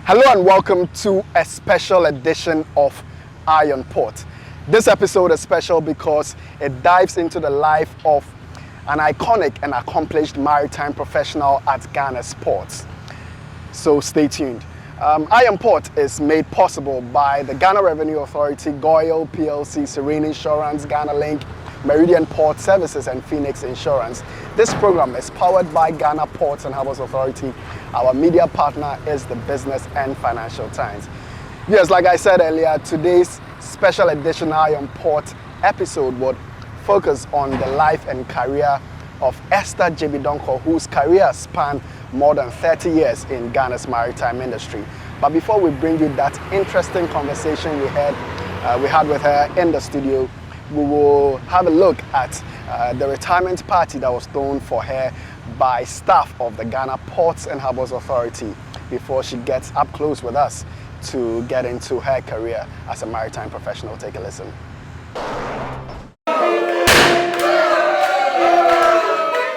Hello and welcome to a special edition of Iron Port. This episode is special because it dives into the life of an iconic and accomplished maritime professional at Ghana's ports. So stay tuned. Iron Port is made possible by the Ghana Revenue Authority, GOIL PLC, Serene Insurance, Ghana Link, Meridian Port Services and Phoenix Insurance. This program is powered by Ghana Ports and Harbours Authority. Our media partner is the Business and Financial Times. Yes, like I said earlier, today's special edition Iron Port episode would focus on the life and career of Esther Gyebi-Donkor, whose career spanned more than 30 years in Ghana's maritime industry. But before we bring you that interesting conversation we had with her in the studio, we will have a look at the retirement party that was thrown for her by staff of the Ghana Ports and Harbours Authority before she gets up close with us to get into her career as a maritime professional. Take a listen.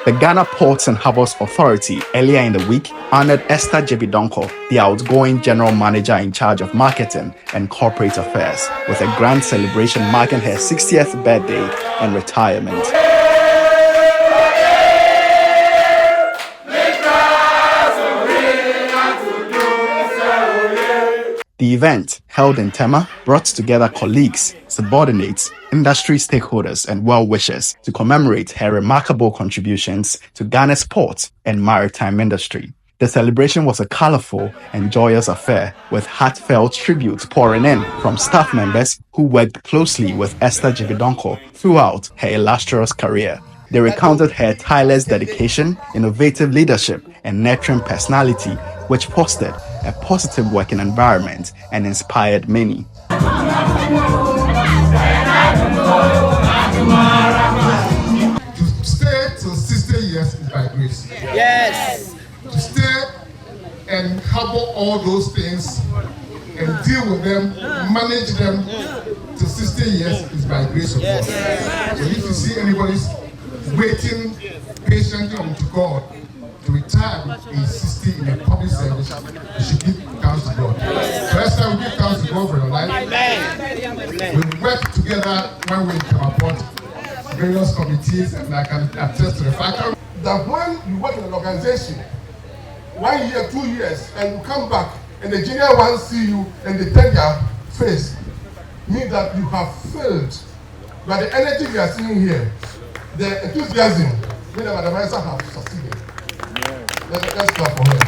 The Ghana Ports and Harbours Authority earlier in the week honored Esther Gyebi-Donkor, the outgoing general manager in charge of marketing and corporate affairs, with a grand celebration marking her 60th birthday and retirement. The event, held in Tema, brought together colleagues, subordinates, industry stakeholders and well-wishers to commemorate her remarkable contributions to Ghana's port and maritime industry. The celebration was a colorful and joyous affair, with heartfelt tributes pouring in from staff members who worked closely with Esther Gyebi-Donkor throughout her illustrious career. They recounted her tireless dedication, innovative leadership, and nurturing personality, which fostered a positive working environment and inspired many. To stay till 60 years is by grace. Yes. To stay and harbor all those things and deal with them, manage them till 60 years is by grace of God. So if you see anybody waiting patiently unto God to retire at age 60 in a public service, you should give thanks to God. So last time we give thanks to God for your life. We work together when we come upon various committees, and I can attest to the fact that when you work in an organization, 1 year, 2 years, and you come back and the junior ones see you and they turn their face, means that you have failed. But the energy we are seeing here, the enthusiasm, when the advisor have succeeded. Let's clap for her.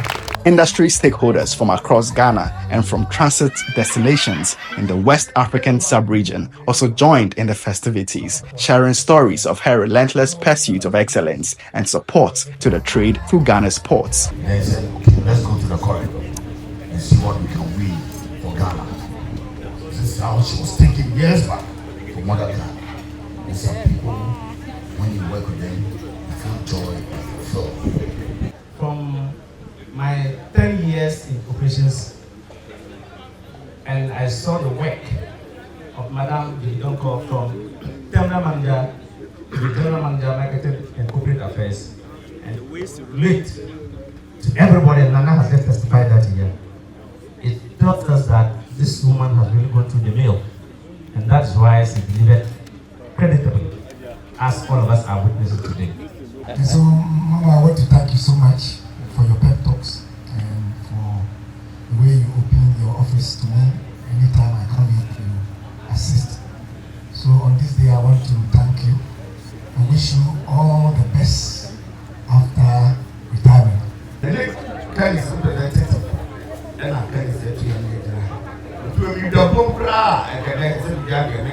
Industry stakeholders from across Ghana and from transit destinations in the West African sub-region also joined in the festivities, sharing stories of her relentless pursuit of excellence and support to the trade through Ghana's ports. They said, okay, let's go to the corridor and see what we can win for Ghana. This is how she was thinking years back for Mother Ghana. And some people, when you work with them, you feel joy and fulfilled. From my 10 years in operations, and I saw the work of Madame Gyebi-Donkor from Terminal Manager to the General Manager, Marketing and Corporate Affairs, and the ways to relate to everybody. And Nana has just testified that here. It tells us that this woman has really gone through the mill, and that's why she delivered creditably, as all of us are witnessing today. And so, Mama, I want to thank you so much for your pep talks and for the way you open your office to me anytime I come here to assist. So on this day, I want to thank you and wish you all the best after retirement. The next guy is representative, and I can say to you, to you, the Bumbra, and can say, Jack, and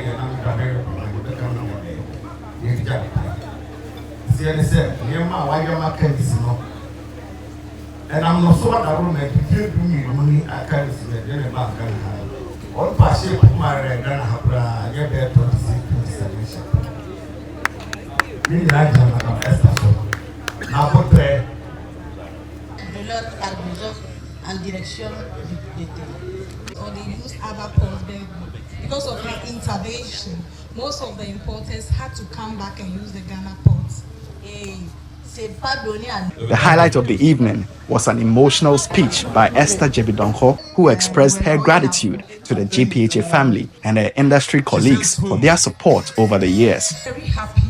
and I'm not so much a room and if you do me money, I can't see the dinner back. All passion put my red and I get there 26, 27. Really like Madame Esther. Now put there. De leur admission en direction du Tema. Or they use other ports because of her intervention. Most of the importers had to come back and use the Ghana ports. The highlight of the evening was an emotional speech by Esther Gyebi-Donkor, who expressed her gratitude to the GPHA family and her industry colleagues for their support over the years. Very happy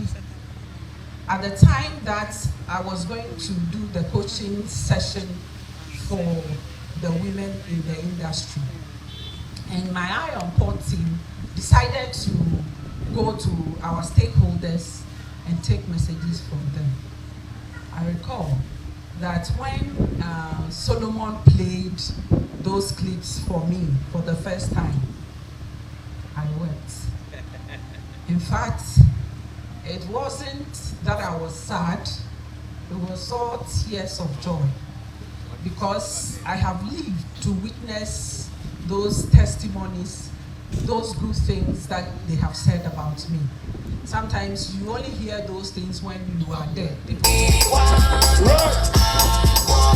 at the time that I was going to do the coaching session for the women in the industry. And my Iron Port team decided to go to our stakeholders and take messages from them. I recall that when Solomon played those clips for me for the first time, I wept. In fact, it wasn't that I was sad, it was all tears of joy, because I have lived to witness those testimonies, those good things that they have said about me. Sometimes you only hear those things when you are dead.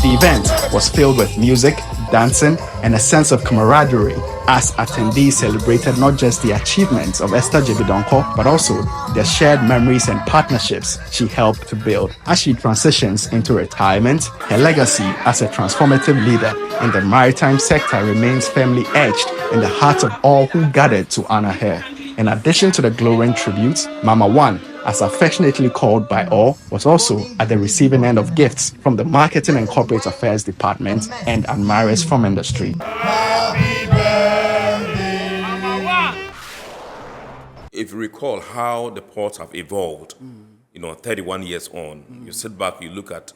The event was filled with music, dancing, and a sense of camaraderie as attendees celebrated not just the achievements of Esther Gyebi-Donkor, but also the shared memories and partnerships she helped to build. As she transitions into retirement, her legacy as a transformative leader in the maritime sector remains firmly etched in the hearts of all who gathered to honor her. In addition to the glowing tributes, Mama One, as affectionately called by all, was also at the receiving end of gifts from the Marketing and Corporate Affairs Department and admirers from industry. If you recall how the ports have evolved, 31 years on, you sit back, you look at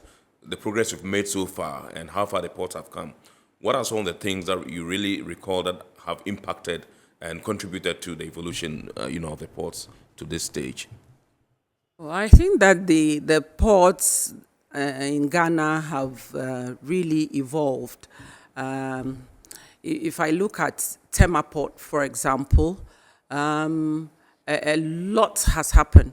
the progress we've made so far and how far the ports have come. What are some of the things that you really recall that have impacted and contributed to the evolution, of the ports to this stage? Well, I think that the ports in Ghana have really evolved. If I look at Tema port, for example, a lot has happened.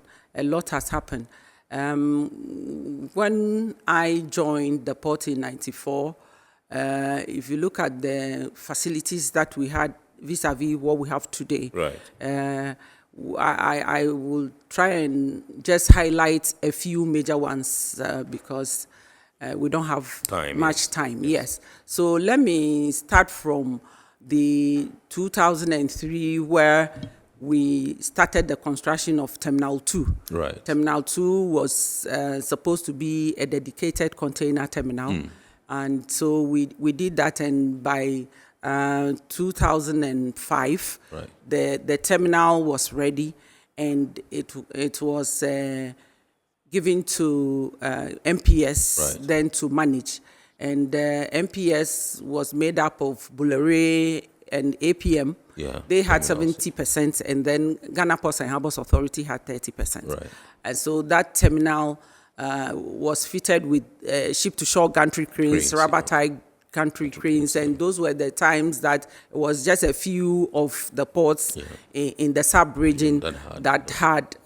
When I joined the port in '94, if you look at the facilities that we had vis-a-vis what we have today, right. I will try and just highlight a few major ones because we don't have much time. Yes. So let me start from the 2003 where we started the construction of Terminal 2. Right. Terminal 2 was supposed to be a dedicated container terminal. And so we did that, and by 2005, right. the terminal was ready, and it was given to MPS, right. then to manage. And MPS was made up of Bulere and APM. Yeah, they had 70%, and then Ghana Ports and Harbours Authority had 30%. Right. And so that terminal was fitted with ship-to-shore gantry cranes, rubber-tied gantry cranes, and those were the times that it was just a few of the ports in the sub-region that had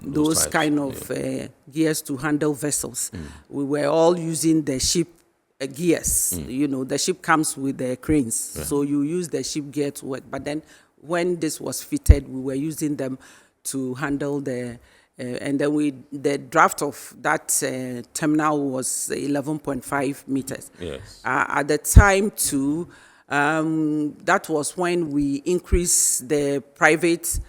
those types, kind of gears to handle vessels. We were all using the ship gears. The ship comes with the cranes, so you use the ship gear to work. But then when this was fitted, we were using them to handle the and then the draft of that terminal was 11.5 meters. Yes. At the time too, that was when we increased the private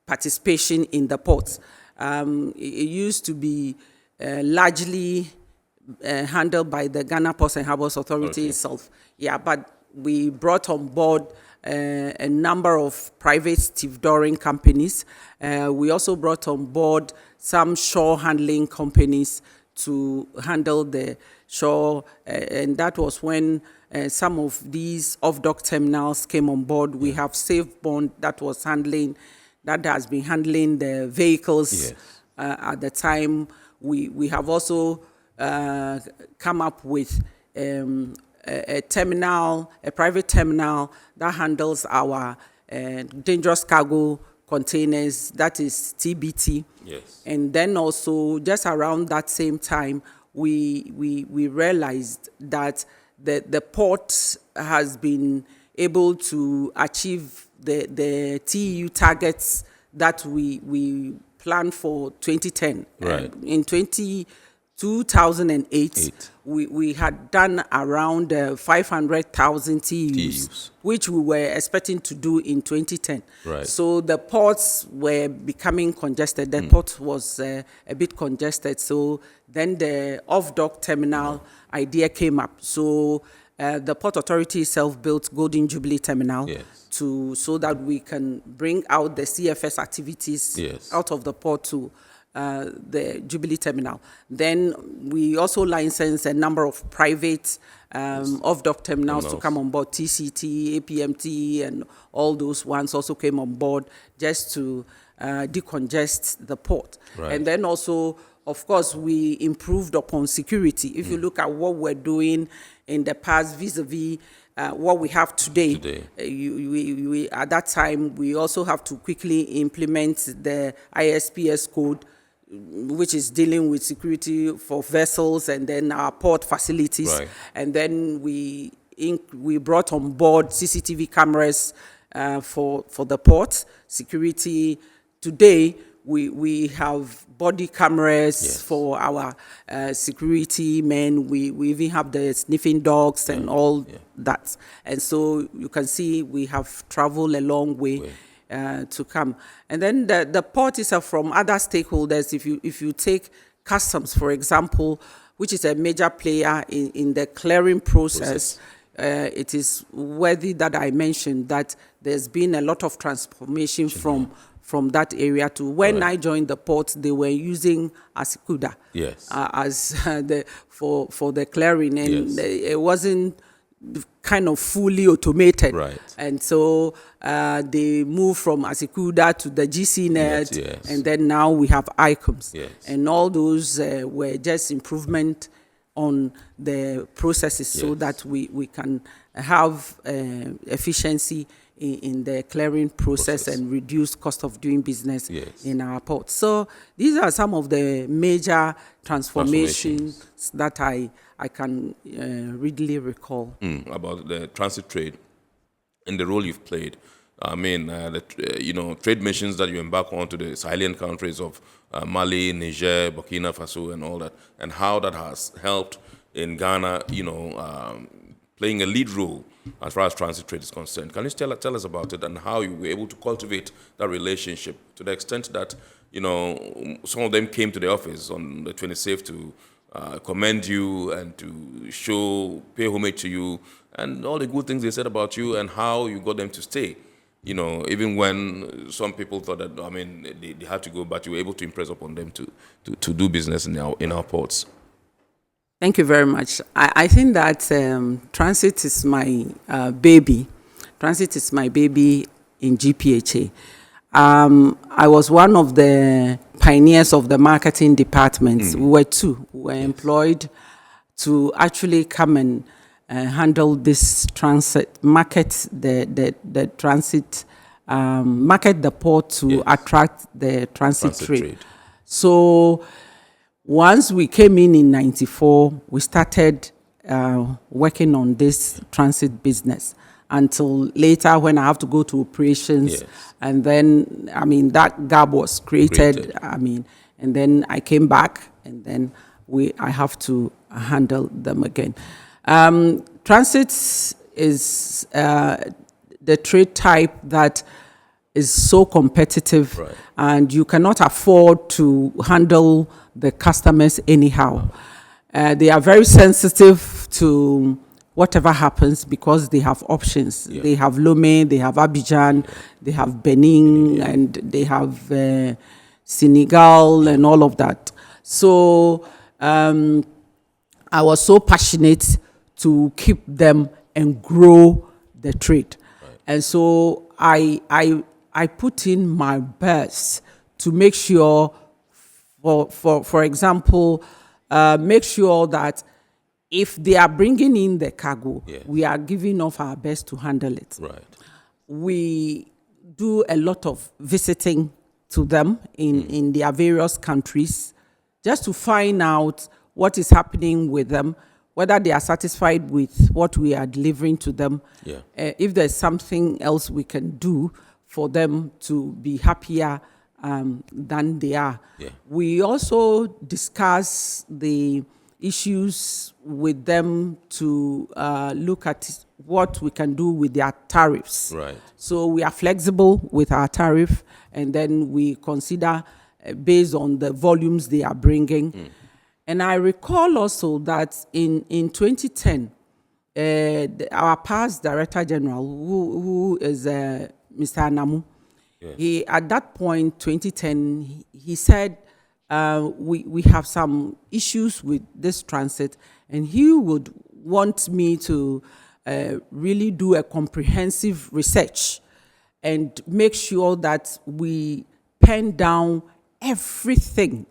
participation in the ports. It used to be largely handled by the Ghana Ports and Harbours Authority itself. Yeah, but we brought on board a number of private stevedoring companies. We also brought on board some shore handling companies to handle the shore, and that was when some of these off-dock terminals came on board. We have SafeBond that has been handling the vehicles at the time. We have also come up with a private terminal that handles our dangerous cargo containers, that is TBT. Yes. And then also, just around that same time, we realized that the port has been able to achieve the TEU targets that we planned for 2010. Right. In 2012, 2008, we had done around 500,000 TEUs, which we were expecting to do in 2010. Right. So the ports were becoming congested. The port was a bit congested. So then the off-dock terminal idea came up. So the Port Authority itself built Golden Jubilee Terminal so that we can bring out the CFS activities out of the port to the Jubilee Terminal. Then we also licensed a number of private off-dock terminals to come on board. TCT, APMT, and all those ones also came on board just to decongest the port. Right. And then also, of course, we improved upon security. If you look at what we're doing in the past vis-a-vis what we have today. We at that time, we also have to quickly implement the ISPS code, which is dealing with security for vessels and then our port facilities. Right. And then we brought on board CCTV cameras for the port security. Today, we have body cameras for our security men. We even have the sniffing dogs and all that. And so you can see we have traveled a long way. To come. And then the port is from other stakeholders. If you take customs, for example, which is a major player in the clearing process, it is worthy that I mentioned that there's been a lot of transformation from that area to when I joined the port, they were using Asikuda as for the clearing, and it wasn't kind of fully automated. Right. And so they moved from Asikuda to the GCNet, and then now we have ICOMS. And all those were just improvement on the processes so that we can have efficiency in the clearing process and reduce cost of doing business in our port. So these are some of the major transformations that I can readily recall. About the transit trade and the role you've played. I mean, trade missions that you embark on to the Sahelian countries of Mali, Niger, Burkina Faso, and all that, and how that has helped in Ghana, playing a lead role as far as transit trade is concerned. Can you tell us about it and how you were able to cultivate that relationship to the extent that, some of them came to the office on the 26th to commend you and to pay homage to you and all the good things they said about you and how you got them to stay. Even when some people thought that, they had to go, but you were able to impress upon them to do business in our ports. Thank you very much. I think that transit is my baby. Transit is my baby in GPHA. I was one of the pioneers of the marketing departments. We were two. We were employed to actually come and handle this transit, market the transit, market the port to attract the transit trade. So once we came in 94, we started working on this transit business until later when I have to go to operations. And then, that gap was created. And then I came back and then I have to handle them again. Transit is the trade type that is so competitive, and you cannot afford to handle the customers anyhow. They are very sensitive to whatever happens because they have options. They have Lomé, they have Abidjan, they have Benin, and they have Senegal and all of that. So I was so passionate to keep them and grow the trade. And so I put in my best to make sure, for example, make sure that if they are bringing in the cargo, we are giving off our best to handle it. We do a lot of visiting to them in their various countries just to find out what is happening with them, whether they are satisfied with what we are delivering to them, if there's something else we can do for them to be happier than they are. Yeah. We also discuss the issues with them to look at what we can do with their tariffs. Right. So we are flexible with our tariff, and then we consider based on the volumes they are bringing. And I recall also that in 2010, our past Director General, who is Mr. Anamu, he at that point, 2010, he said, we have some issues with this transit, and he would want me to really do a comprehensive research and make sure that we pen down everything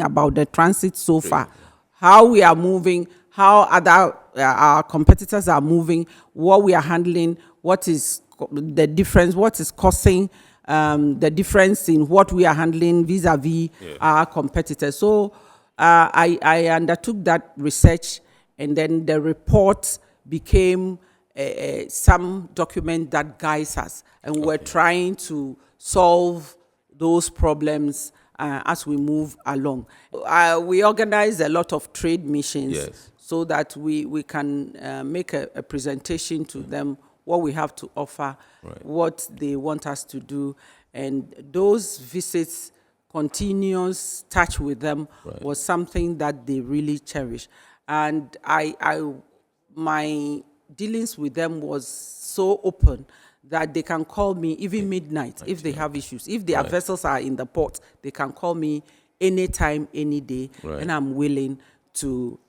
about the transit so far, how we are moving, how other our competitors are moving, what we are handling, what is the difference, what is causing the difference in what we are handling vis-a-vis our competitors. So I undertook that research, and then the report became some document that guides us, and we're trying to solve those problems as we move along. We organize a lot of trade missions so that we can make a presentation to them, what we have to offer, what they want us to do. And those visits, continuous touch with them was something that they really cherish. And my dealings with them was so open that they can call me even midnight if they have issues. If their vessels are in the port, they can call me anytime, any day, and I'm willing to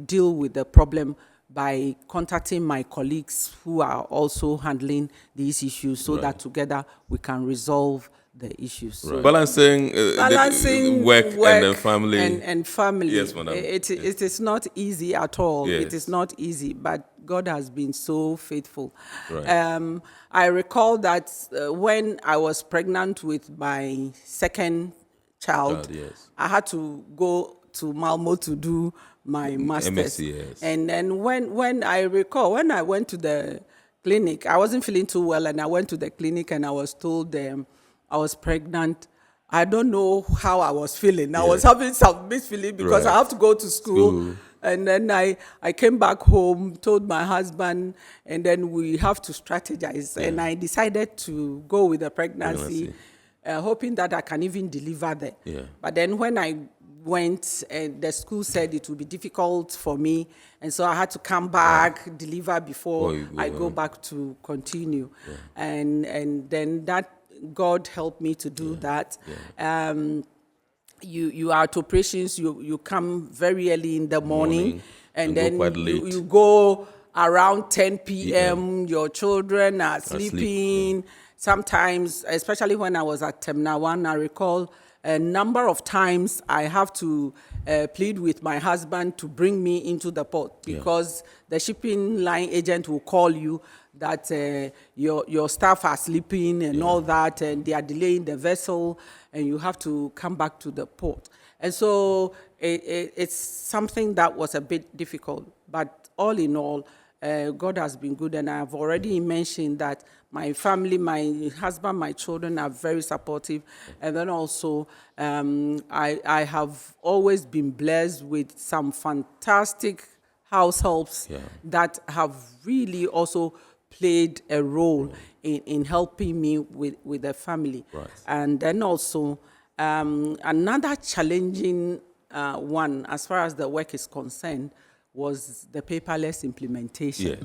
deal with the problem by contacting my colleagues who are also handling these issues so that together we can resolve the issues. So Balancing the work and the family. And family. Yes, madam. It is not easy at all. Yes. It is not easy, but God has been so faithful. Right. I recall that when I was pregnant with my second child, I had to go to Malmo to do my master's. MSc, yes. And then when I recall, when I went to the clinic, I wasn't feeling too well, and I went to the clinic and I was told I was pregnant. I don't know how I was feeling. I was having some mixed feeling because I have to go to school. And then I came back home, told my husband, and then we have to strategize. And I decided to go with the pregnancy, hoping that I can even deliver there. But then when I went, and the school said it would be difficult for me, and so I had to come back, deliver before I go back to continue. And then that God helped me to do that. You are at operations, you come very early in the morning and then you go around 10 p.m. Your children are sleeping. Sometimes, especially when I was at Terminal 1, I recall a number of times I have to plead with my husband to bring me into the port because the shipping line agent will call you that your staff are sleeping and all that, and they are delaying the vessel, and you have to come back to the port. And so it's something that was a bit difficult, but all in all, God has been good, and I've already mentioned that my family, my husband, my children are very supportive, and then also I have always been blessed with some fantastic house helps that have really also played a role in helping me with the family. And then also another challenging one as far as the work is concerned was the paperless implementation.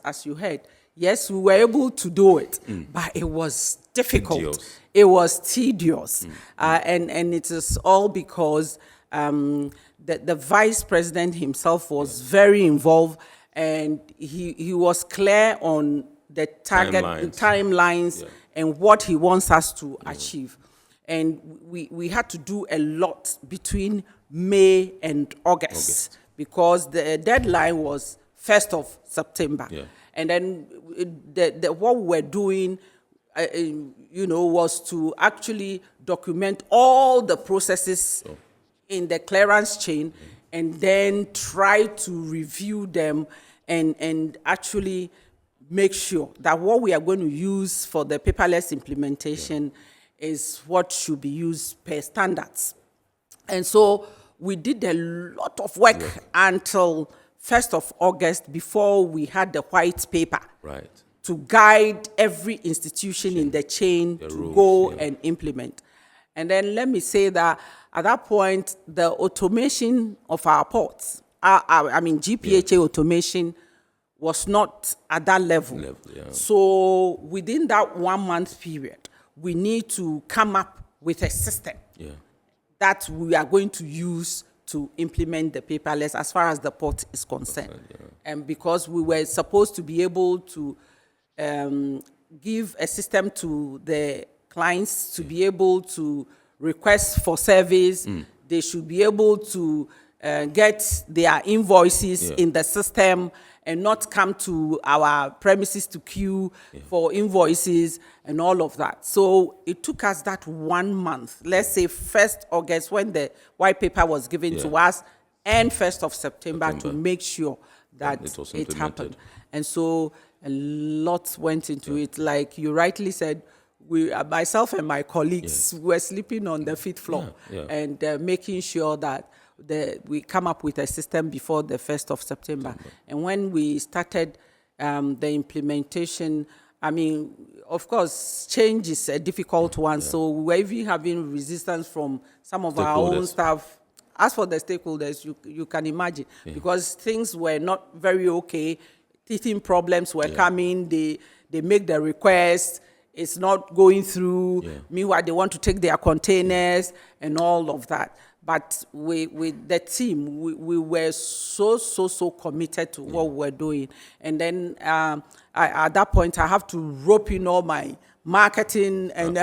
As you heard, yes, we were able to do it, but it was difficult. It was tedious. And it is all because the vice president himself was very involved, and he was clear on the target timelines and what he wants us to achieve. And we had to do a lot between May and August. Because the deadline was 1st of September. And then what we were doing, was to actually document all the processes in the clearance chain and then try to review them and actually make sure that what we are going to use for the paperless implementation is what should be used per standards. And so we did a lot of work until 1st of August before we had the white paper to guide every institution in the chain to rules, go and implement. And then let me say that at that point, the automation of our ports, GPHA automation was not at that level. So within that 1 month period, we need to come up with a system that we are going to use to implement the paperless as far as the port is concerned. And because we were supposed to be able to give a system to the clients to be able to request for service, they should be able to get their invoices in the system and not come to our premises to queue for invoices and all of that. So it took us that 1 month, let's say 1st August when the white paper was given to us, and 1st of September to make sure that it happened. And so a lot went into it. Like you rightly said, myself and my colleagues were sleeping on the 5th floor and making sure that we come up with a system before the 1st of September. And when we started the implementation, of course, change is a difficult one. So we were even having resistance from some of our own staff. As for the stakeholders, you can imagine, because things were not very okay. Teething problems were coming. They make the request. It's not going through. Meanwhile, they want to take their containers and all of that. But with the team, we were so committed to what we were doing. And then at that point, I have to rope in all my marketing and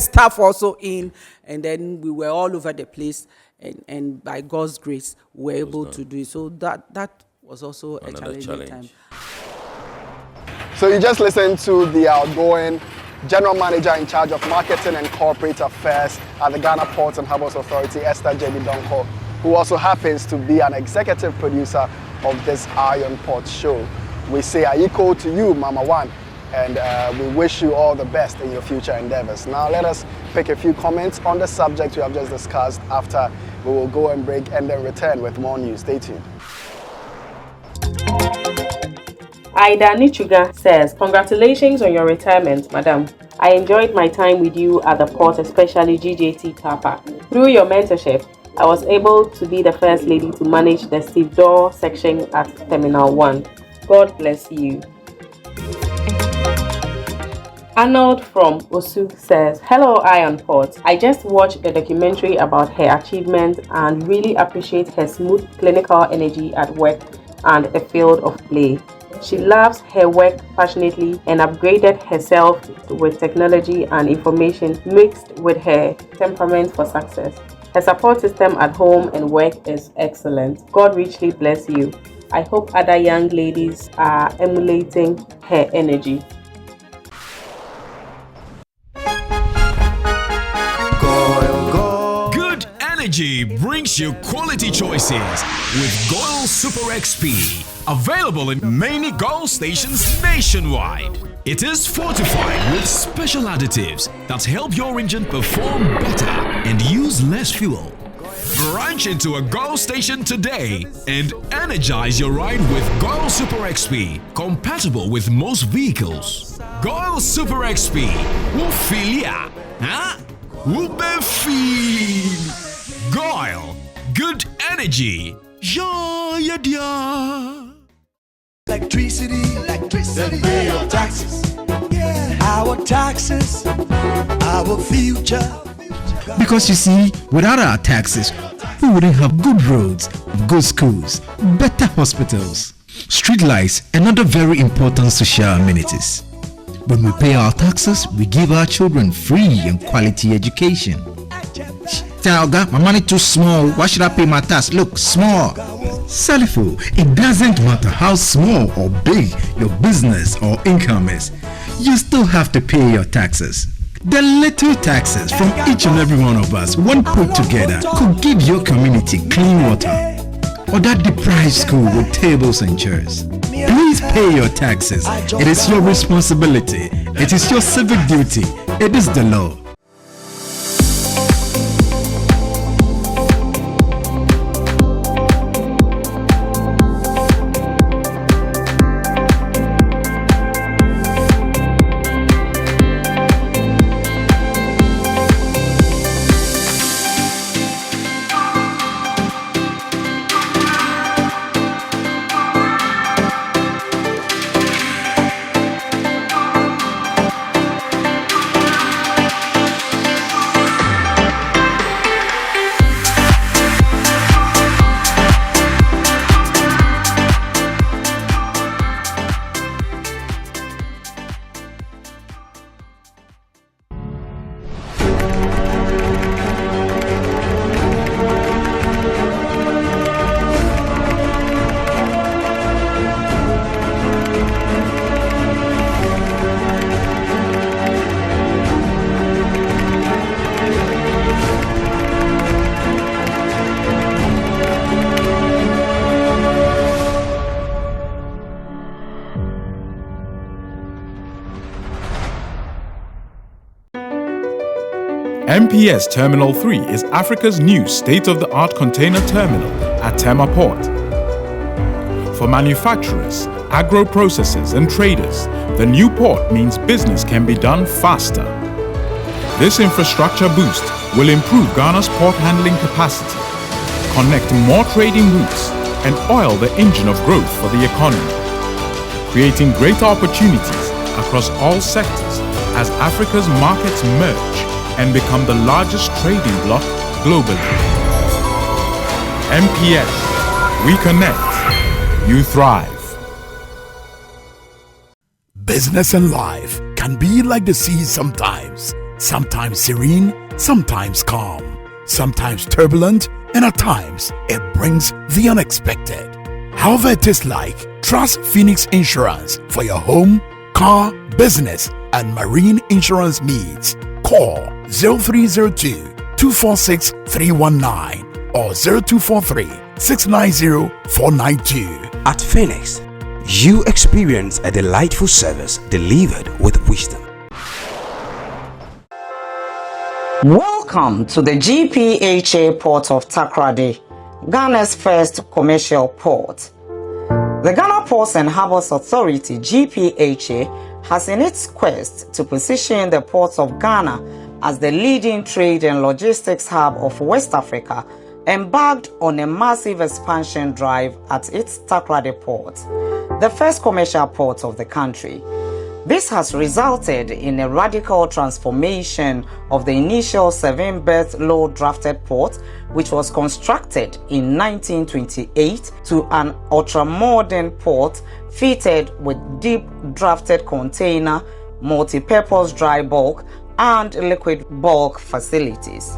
staff also in. And then we were all over the place. And by God's grace, we were able to do it. So that was also a challenging time. So you just listened to the outgoing General Manager in charge of Marketing and Corporate Affairs at the Ghana Ports and Harbours Authority, Esther Gyebi-Donkor, who also happens to be an executive producer of this Iron Port show. We say Aiko to you, Mama One, and we wish you all the best in your future endeavors. Now let us pick a few comments on the subject we have just discussed. After we will go and break and then return with more news. Stay tuned. Aida Nichuga says, congratulations on your retirement, madam. I enjoyed my time with you at the port, especially GJT car park. Through your mentorship, I was able to be the first lady to manage the stevedore section at Terminal 1. God bless you. Arnold from Osu says, hello Iron Port. I just watched a documentary about her achievements and really appreciate her smooth clinical energy at work and the field of play. She loves her work passionately and upgraded herself with technology and information mixed with her temperament for success. Her support system at home and work is excellent. God richly bless you. I hope other young ladies are emulating her energy. Good energy brings you quality choices with Goil Super XP. Available in many Goil stations nationwide. It is fortified with special additives that help your engine perform better and use less fuel. Branch into a Goil station today and energize your ride with Goil Super XP, compatible with most vehicles. Goil Super XP, Wufilia, huh? Wubefeel. Goil, good energy. Yeah, yeah. Electricity, then pay your taxes. Yeah. Our taxes, our future. Because you see, without our taxes, we wouldn't have good roads, good schools, better hospitals, street lights, and other very important social amenities. When we pay our taxes, we give our children free and quality education. Tell God, my money too small. Why should I pay my tax? Look, small. Salifo, it doesn't matter how small or big your business or income is, you still have to pay your taxes. The little taxes from each and every one of us, when put together, could give your community clean water or that deprived school with tables and chairs. Please pay your taxes. It is your responsibility. It is your civic duty. It is the law. MPS Terminal 3 is Africa's new state-of-the-art container terminal at Tema Port. For manufacturers, agro-processors and traders, the new port means business can be done faster. This infrastructure boost will improve Ghana's port handling capacity, connect more trading routes, and oil the engine of growth for the economy, creating greater opportunities across all sectors as Africa's markets merge and become the largest trading bloc globally. MPS, we connect, you thrive. Business and life can be like the sea sometimes. Sometimes serene, sometimes calm, sometimes turbulent, and at times it brings the unexpected. However it is like, trust Phoenix Insurance for your home, car, business, and marine insurance needs. Call 0302-246-319 or 0243-690-492. At Phoenix, you experience a delightful service delivered with wisdom. Welcome to the GPHA port of Takoradi, Ghana's first commercial port. The Ghana Ports and Harbours Authority (GPHA) has in its quest to position the ports of Ghana as the leading trade and logistics hub of West Africa, embarked on a massive expansion drive at its Takoradi port, the first commercial port of the country. This has resulted in a radical transformation of the initial 7-berth low-drafted port, which was constructed in 1928, to an ultra-modern port fitted with deep-drafted container, multi-purpose dry bulk, and liquid bulk facilities.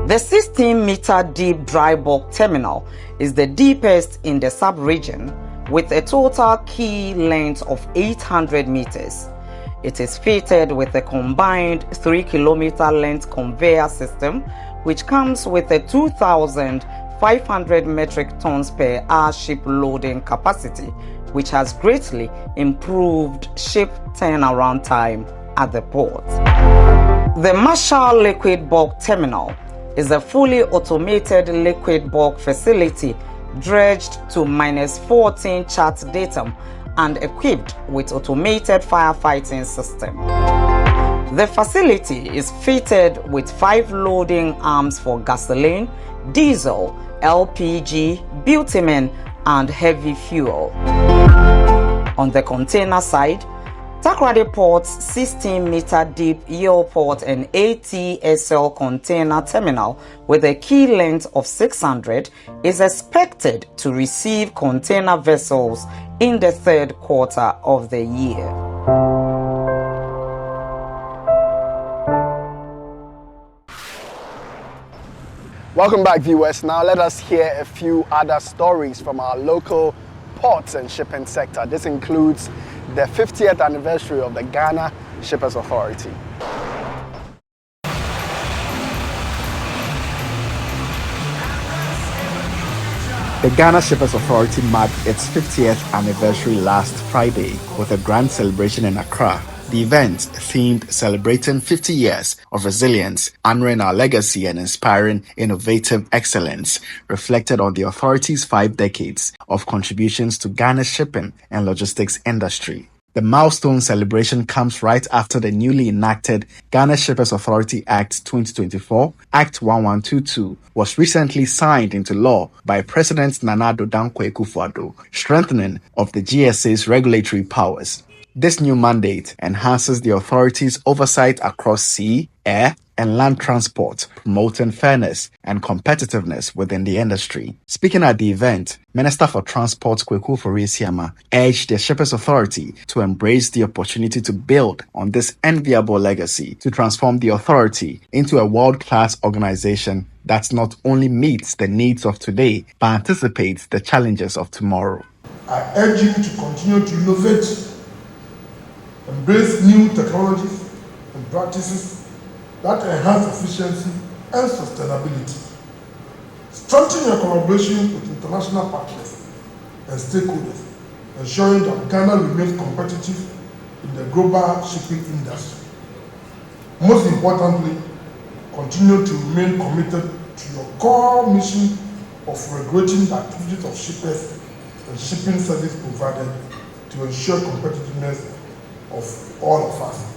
The 16-meter deep dry bulk terminal is the deepest in the sub-region, with a total quay length of 800 meters. It is fitted with a combined 3-kilometer length conveyor system, which comes with a 2,500 metric tons per hour ship loading capacity, which has greatly improved ship turnaround time at the port. The Marshall Liquid Bulk Terminal is a fully automated liquid bulk facility dredged to -14 chart datum and equipped with automated firefighting system. The facility is fitted with 5 loading arms for gasoline, diesel, LPG, bitumen, and heavy fuel. On the container side, Takoradi Port's 16-meter deep yield port and ATSL container terminal with a quay length of 600 is expected to receive container vessels in the 3rd quarter of the year. Welcome back, viewers. Now let us hear a few other stories from our local ports and shipping sector. This includes the 50th anniversary of the Ghana Shippers Authority. The Ghana Shippers Authority marked its 50th anniversary last Friday with a grand celebration in Accra. The event, themed Celebrating 50 Years of Resilience, Honoring Our Legacy and Inspiring Innovative Excellence, reflected on the authority's 5 decades of contributions to Ghana's shipping and logistics industry. The milestone celebration comes right after the newly enacted Ghana Shippers Authority Act 2024, Act 1122, was recently signed into law by President Nana Addo Dankwa Akufo-Addo, strengthening of the GSA's regulatory powers. This new mandate enhances the authority's oversight across sea, air, and land transport, promoting fairness and competitiveness within the industry. Speaking at the event, Minister for Transport Kweku Ofori-Esiama urged the Shippers Authority to embrace the opportunity to build on this enviable legacy to transform the authority into a world-class organization that not only meets the needs of today, but anticipates the challenges of tomorrow. I urge you to continue to innovate, embrace new technologies and practices that enhance efficiency and sustainability. Strengthen your collaboration with international partners and stakeholders, ensuring that Ghana remains competitive in the global shipping industry. Most importantly, continue to remain committed to your core mission of regulating the activities of shippers and shipping service providers to ensure competitiveness of all of us.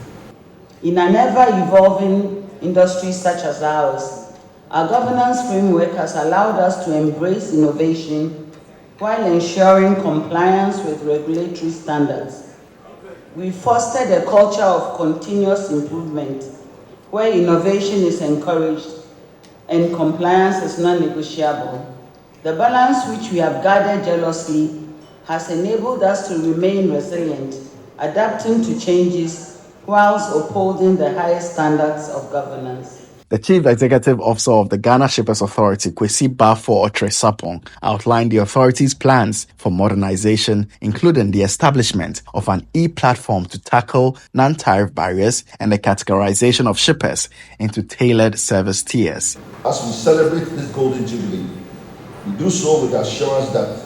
In an ever-evolving industry such as ours, our governance framework has allowed us to embrace innovation while ensuring compliance with regulatory standards. We fostered a culture of continuous improvement where innovation is encouraged and compliance is non-negotiable. The balance which we have guarded jealously has enabled us to remain resilient, adapting to changes whilst upholding the highest standards of governance. The Chief Executive Officer of the Ghana Shippers Authority, Kwesi Bafo Otre Sapong, outlined the authority's plans for modernization, including the establishment of an e-platform to tackle non-tariff barriers and the categorization of shippers into tailored service tiers. As we celebrate this Golden Jubilee, we do so with the assurance that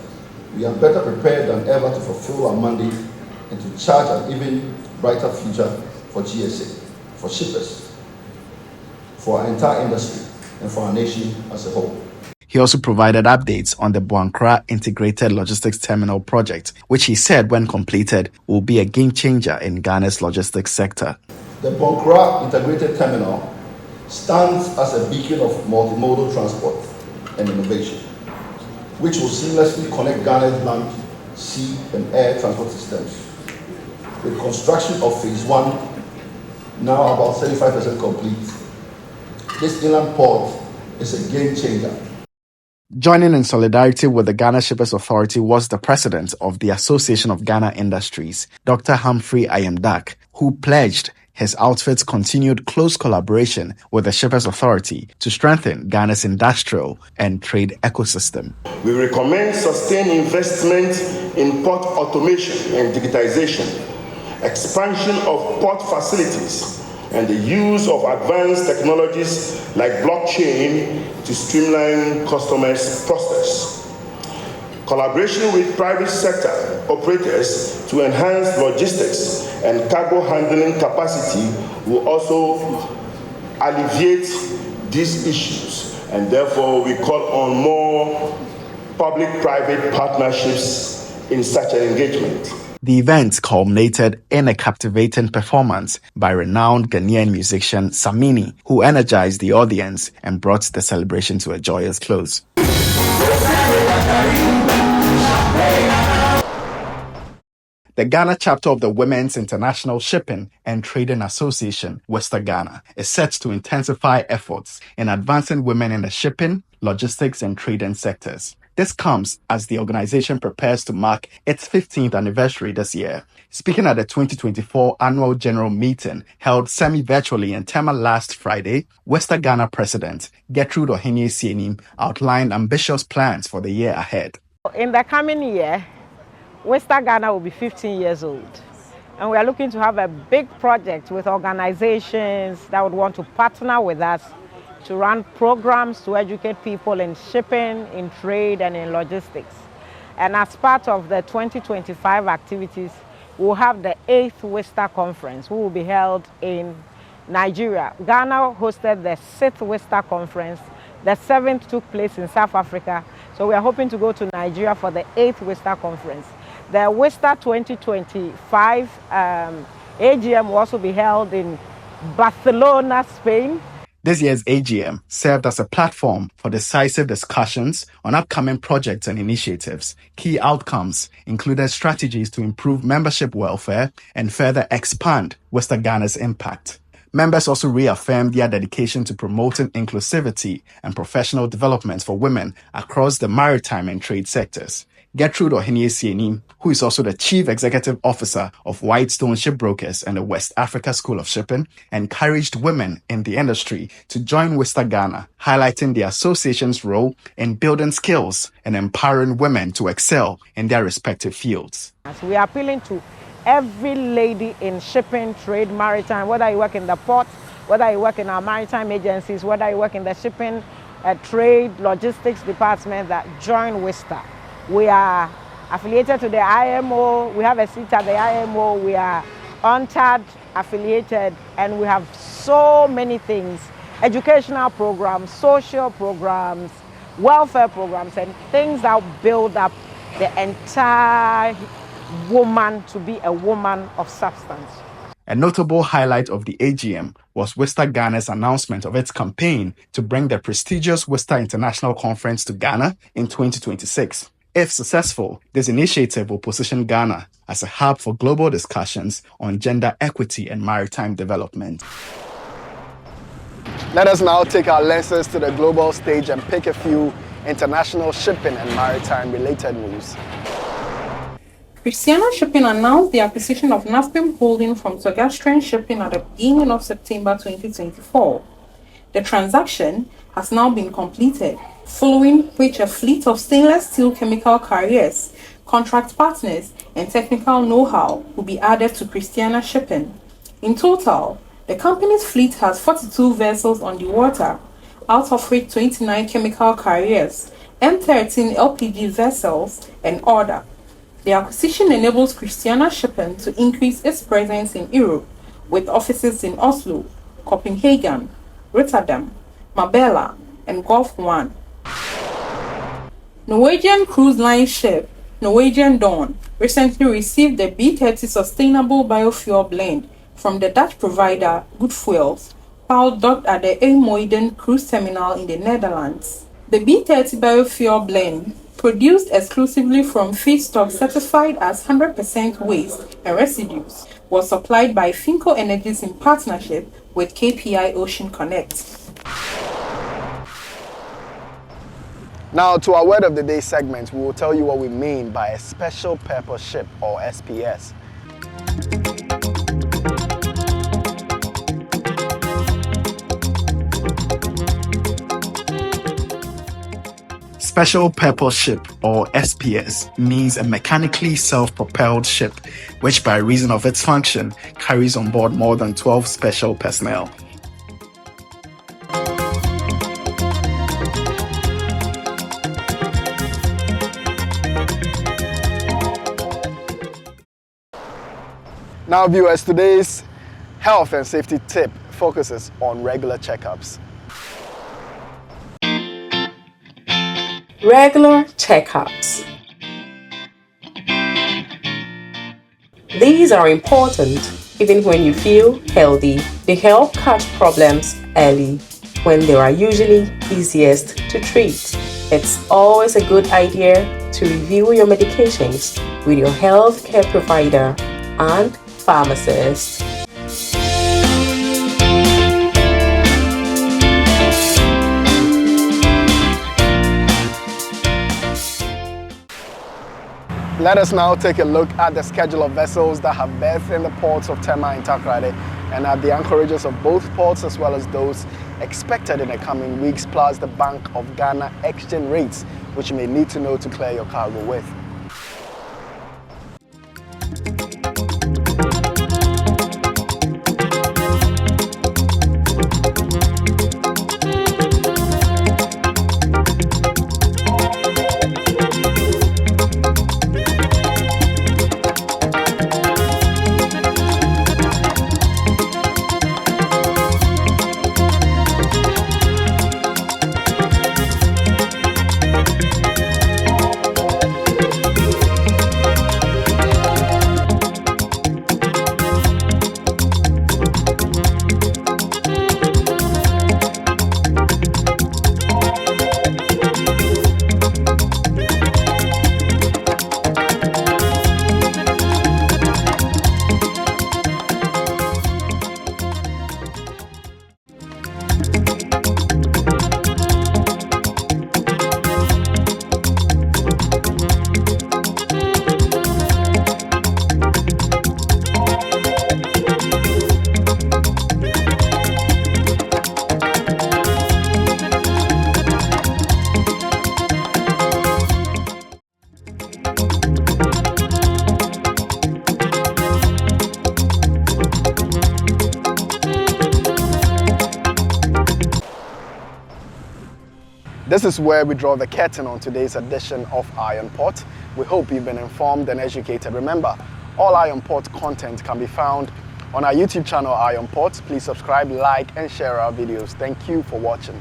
we are better prepared than ever to fulfill our mandate and to charge an even brighter future for GSA, for shippers, for our entire industry, and for our nation as a whole. He also provided updates on the Buankra Integrated Logistics Terminal project, which he said, when completed, will be a game changer in Ghana's logistics sector. The Buankra Integrated Terminal stands as a beacon of multimodal transport and innovation, which will seamlessly connect Ghana's land, sea, and air transport systems. With construction of Phase 1 now about 35% complete, this inland port is a game changer. Joining in solidarity with the Ghana Shippers Authority was the president of the Association of Ghana Industries, Dr. Humphrey Ayamdak, who pledged his outfit's continued close collaboration with the Shippers Authority to strengthen Ghana's industrial and trade ecosystem. We recommend sustained investment in port automation and digitization, expansion of port facilities, and the use of advanced technologies like blockchain to streamline customers' process. Collaboration with private sector operators to enhance logistics and cargo handling capacity will also alleviate these issues, and therefore we call on more public-private partnerships in such an engagement. The event culminated in a captivating performance by renowned Ghanaian musician Samini, who energized the audience and brought the celebration to a joyous close. The Ghana chapter of the Women's International Shipping and Trading Association, WISTA Ghana, is set to intensify efforts in advancing women in the shipping, logistics, and trading sectors. This comes as the organization prepares to mark its 15th anniversary this year. Speaking at the 2024 annual general meeting held semi-virtually in Tema last Friday, WISTA Ghana President Gertrude Ohene-Sienim outlined ambitious plans for the year ahead. In the coming year, WISTA Ghana will be 15 years old. And we are looking to have a big project with organizations that would want to partner with us to run programs to educate people in shipping, in trade, and in logistics. And as part of the 2025 activities, we'll have the 8th WISTA conference, which will be held in Nigeria. Ghana hosted the 6th WISTA conference. The 7th took place in South Africa. So we are hoping to go to Nigeria for the 8th WISTA conference. The WISTA 2025 AGM will also be held in Barcelona, Spain. This year's AGM served as a platform for decisive discussions on upcoming projects and initiatives. Key outcomes included strategies to improve membership welfare and further expand WISTA Ghana's impact. Members also reaffirmed their dedication to promoting inclusivity and professional development for women across the maritime and trade sectors. Gertrude Ohene-Sienim, who is also the Chief Executive Officer of Whitestone Shipbrokers and the West Africa School of Shipping, encouraged women in the industry to join WISTA Ghana, highlighting the association's role in building skills and empowering women to excel in their respective fields. We are appealing to every lady in shipping, trade, maritime, whether you work in the port, whether you work in our maritime agencies, whether you work in the shipping, trade, logistics department, that join WISTA. We are affiliated to the IMO, we have a seat at the IMO, we are UNTAD affiliated, and we have so many things educational programs, social programs, welfare programs, and things that build up the entire woman to be a woman of substance. A notable highlight of the AGM was WISTA Ghana's announcement of its campaign to bring the prestigious WISTA International Conference to Ghana in 2026. If successful, this initiative will position Ghana as a hub for global discussions on gender equity and maritime development. Let us now take our lenses to the global stage and pick a few international shipping and maritime related news. Christiana Shipping announced the acquisition of NAFPIM Holding from Zogastran Shipping at the beginning of September 2024. The transaction has now been completed, following which a fleet of stainless steel chemical carriers, contract partners, and technical know-how will be added to Christiana Shipping. In total, the company's fleet has 42 vessels on the water, out of which 29 chemical carriers and 13 LPG vessels and other. The acquisition enables Christiana Shipping to increase its presence in Europe, with offices in Oslo, Copenhagen, Rotterdam, Marbella, and Gulf One. Norwegian cruise line ship Norwegian Dawn recently received the B30 sustainable biofuel blend from the Dutch provider Good Fuels, while docked at the IJmuiden cruise terminal in the Netherlands. The B30 biofuel blend, produced exclusively from feedstock certified as 100% waste and residues, was supplied by Finco Energies in partnership with KPI Ocean Connect. Now, to our Word of the Day segment, we will tell you what we mean by a special purpose ship, or SPS. Special Purpose Ship, or SPS, means a mechanically self-propelled ship, which by reason of its function, carries on board more than 12 special personnel. Now viewers, today's health and safety tip focuses on regular checkups. Regular checkups. These are important even when you feel healthy. They help catch problems early when they are usually easiest to treat. It's always a good idea to review your medications with your healthcare provider and pharmacist. Let us now take a look at the schedule of vessels that have berthed in the ports of Tema and Takoradi, and at the anchorages of both ports, as well as those expected in the coming weeks, plus the Bank of Ghana exchange rates, which you may need to know to clear your cargo with. This is where we draw the curtain on today's edition of Iron Pot. We hope you've been informed and educated. Remember, all Iron Pot content can be found on our YouTube channel, Iron Port. Please subscribe, like, and share our videos. Thank you for watching.